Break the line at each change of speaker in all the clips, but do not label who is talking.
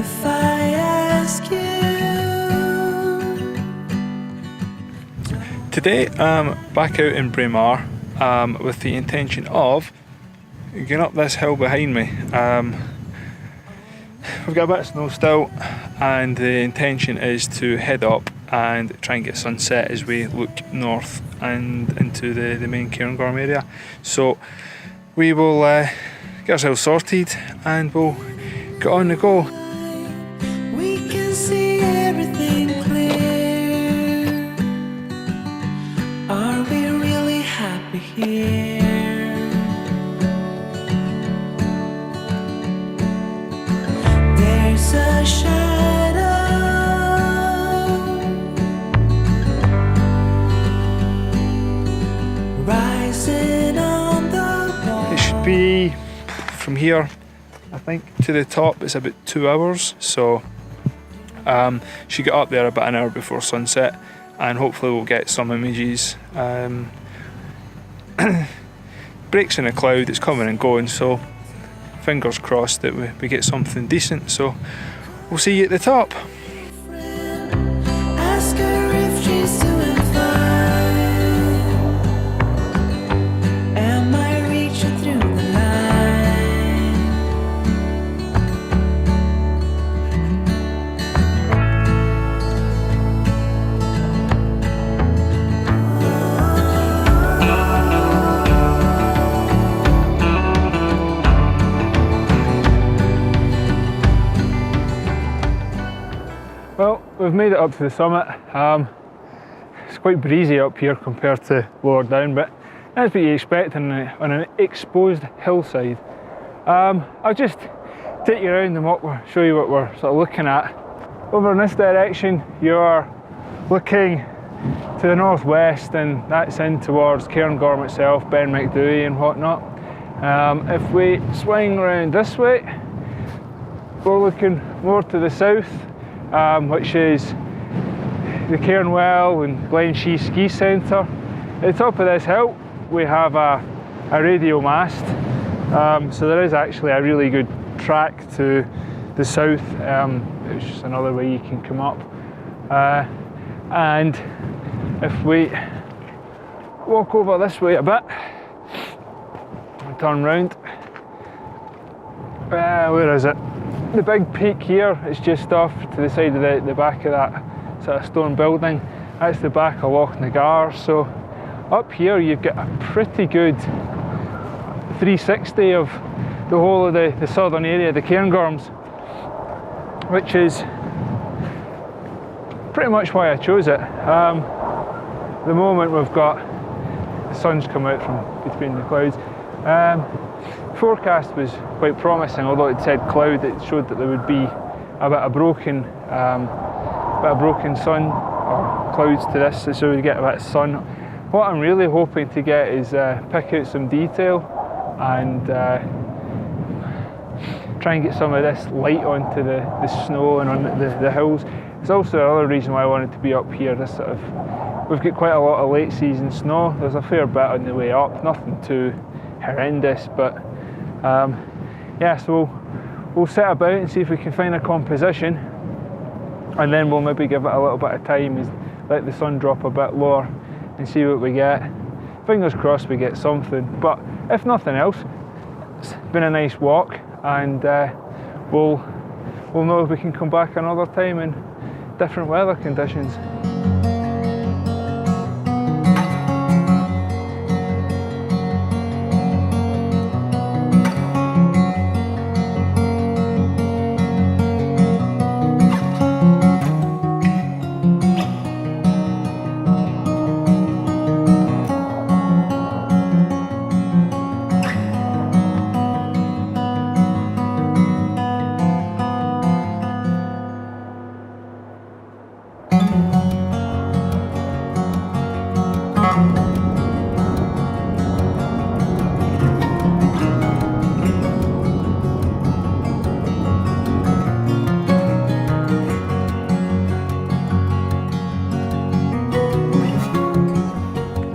if I ask you?
Today I'm back out in Braemar with the intention of getting up this hill behind me. We've got a bit of snow still, and the intention is to head up and try and get sunset as we look north and into the main Cairngorm area. So we will get ourselves sorted and we'll get on the go.
We can see everything clear. Are we really happy here? There's a shadow rising on the wall.
It should be from here, I think, to the top. It's about 2 hours, so should get up there about an hour before sunset, and hopefully we'll get some images. Breaks in a cloud, it's coming and going, so fingers crossed that we get something decent. So we'll see you at the top.
Ask her if she's doing fine. Am I reaching through the line?
Well, we've made it up to the summit. It's quite breezy up here compared to lower down, but that's what you expect on an exposed hillside. I'll just take you around and show you what we're sort of looking at. Over in this direction, you're looking to the northwest, and that's in towards Cairngorm itself, Ben McDowie and whatnot. If we swing around this way, we're looking more to the south, which is the Cairnwell and Glenshee Ski Centre. At the top of this hill we have a radio mast, so there is actually a really good track to the south. It's just another way you can come up, and if we walk over this way a bit and turn round, where is it? The big peak here is just off to the side of the back of that sort of stone building. That's the back of Loch Nagar. So up here you've got a pretty good 360 of the whole of the southern area, the Cairngorms, which is pretty much why I chose it. The moment we've got the sun's come out from between the clouds. Forecast was quite promising, although it said cloud. It showed that there would be a bit of broken sun or clouds to this, so we get a bit of sun. What I'm really hoping to get is pick out some detail and try and get some of this light onto the snow and on the hills. It's also another reason why I wanted to be up here. This sort of, we've got quite a lot of late season snow. There's a fair bit on the way up, nothing too horrendous, but yeah, so we'll set about and see if we can find a composition, and then we'll maybe give it a little bit of time, let the sun drop a bit lower and see what we get. Fingers crossed we get something, but if nothing else, it's been a nice walk, and we'll know if we can come back another time in different weather conditions.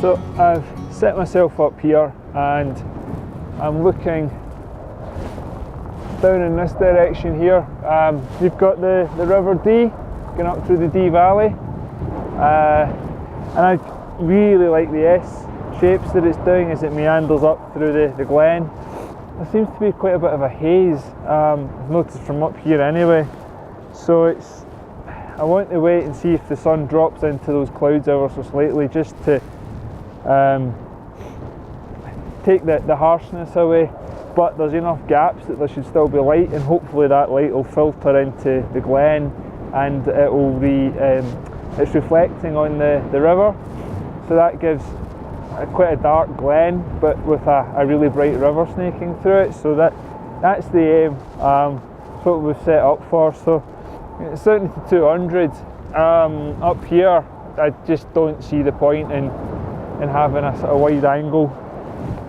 So I've set myself up here and I'm looking down in this direction here, you've got the River Dee going up through the Dee Valley, and I really like the S shapes that it's doing as it meanders up through the glen. There seems to be quite a bit of a haze, I've noticed from up here anyway, so I want to wait and see if the sun drops into those clouds ever so slightly, just to take the harshness away. But there's enough gaps that there should still be light, and hopefully that light will filter into the glen and it will it's reflecting on the river, so that gives quite a dark glen but with a really bright river snaking through it. So that's the aim. That's what we've set up for. So it's 70 to 200. Up here I just don't see the point in having a sort of wide angle.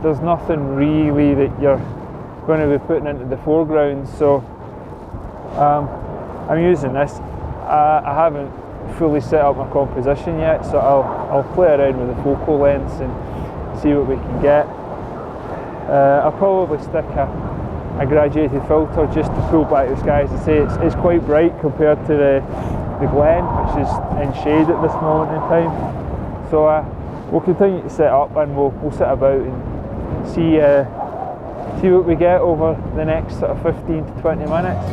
There's nothing really that you're going to be putting into the foreground, so I'm using this. I haven't fully set up my composition yet, so I'll play around with the focal lengths and see what we can get. I'll probably stick a graduated filter just to pull back the sky. As I say, it's quite bright compared to the glen, which is in shade at this moment in time. So we'll continue to set up, and we'll sit about and see what we get over the next sort of 15 to 20 minutes.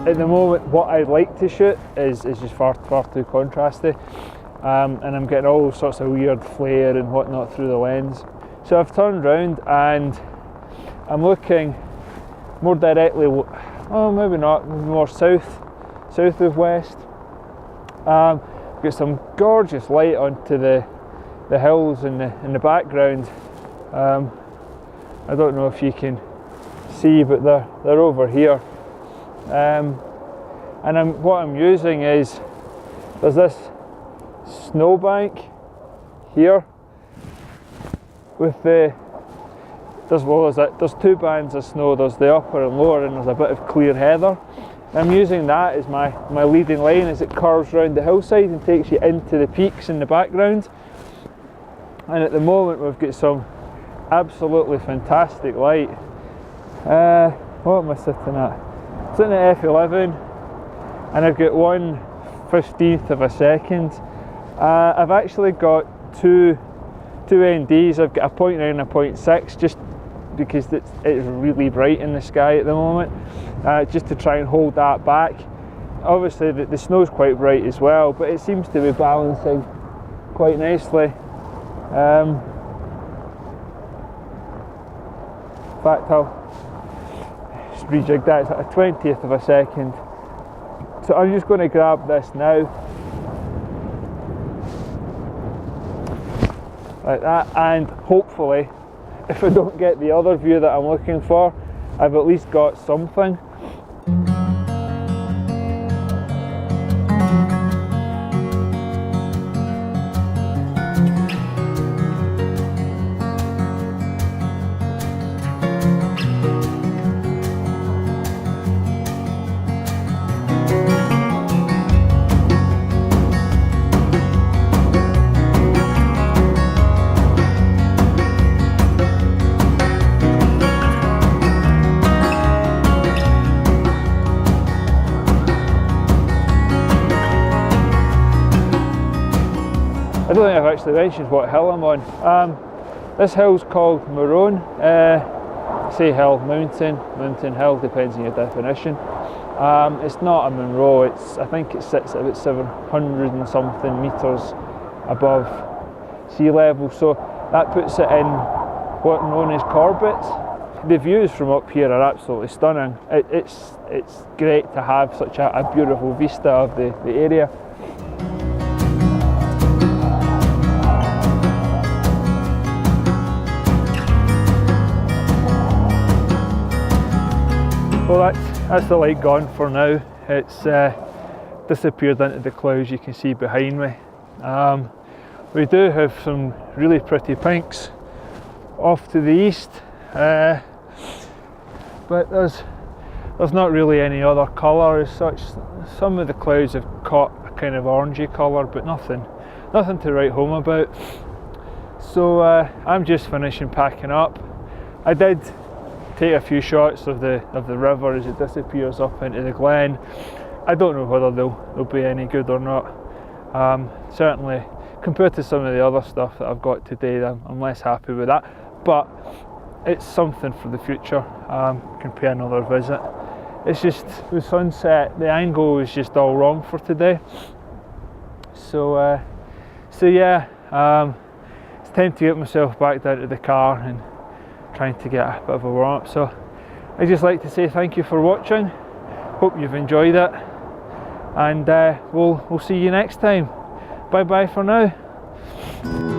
At the moment, what I'd like to shoot is just far too contrasty, and I'm getting all sorts of weird flare and whatnot through the lens. So I've turned round and I'm looking more directly, oh maybe not, more south of west. Got some gorgeous light onto the hills in the background. I don't know if you can see, but they're over here. And what I'm using is, there's this snowbank here with there's two bands of snow. There's the upper and lower, and there's a bit of clear heather. I'm using that as my leading line as it curves around the hillside and takes you into the peaks in the background. And at the moment we've got some absolutely fantastic light. What am I sitting at? Sitting at f11, and I've got 1/15th of a second. I've actually got two NDs. I've got a 0.9 and a 0.6, just because it's really bright in the sky at the moment, just to try and hold that back. Obviously the snow's quite bright as well, but it seems to be balancing quite nicely. In fact, I'll just rejig that. It's at a 20th of a second. So I'm just going to grab this now, like that, and hopefully, if I don't get the other view that I'm looking for, I've at least got something. I don't think I've actually mentioned what hill I'm on. This hill's called Morrone. Say hill, mountain, hill, depends on your definition. It's not a Munro, I think it sits at about 700 and something metres above sea level, so that puts it in what are known as Corbett. The views from up here are absolutely stunning. It's great to have such a beautiful vista of the area. Well, that's the light gone for now. It's disappeared into the clouds you can see behind me. We do have some really pretty pinks off to the east, but there's not really any other colour as such. Some of the clouds have caught a kind of orangey colour, but nothing to write home about. So I'm just finishing packing up. I did take a few shots of the river as it disappears up into the glen. I don't know whether they'll be any good or not. Certainly, compared to some of the other stuff that I've got today, I'm less happy with that. But it's something for the future. Can pay another visit. It's just the sunset, the angle is just all wrong for today. So yeah, it's time to get myself back down to the car and trying to get a bit of a warm up. So I'd just like to say thank you for watching. Hope you've enjoyed it, and we'll see you next time. Bye bye for now.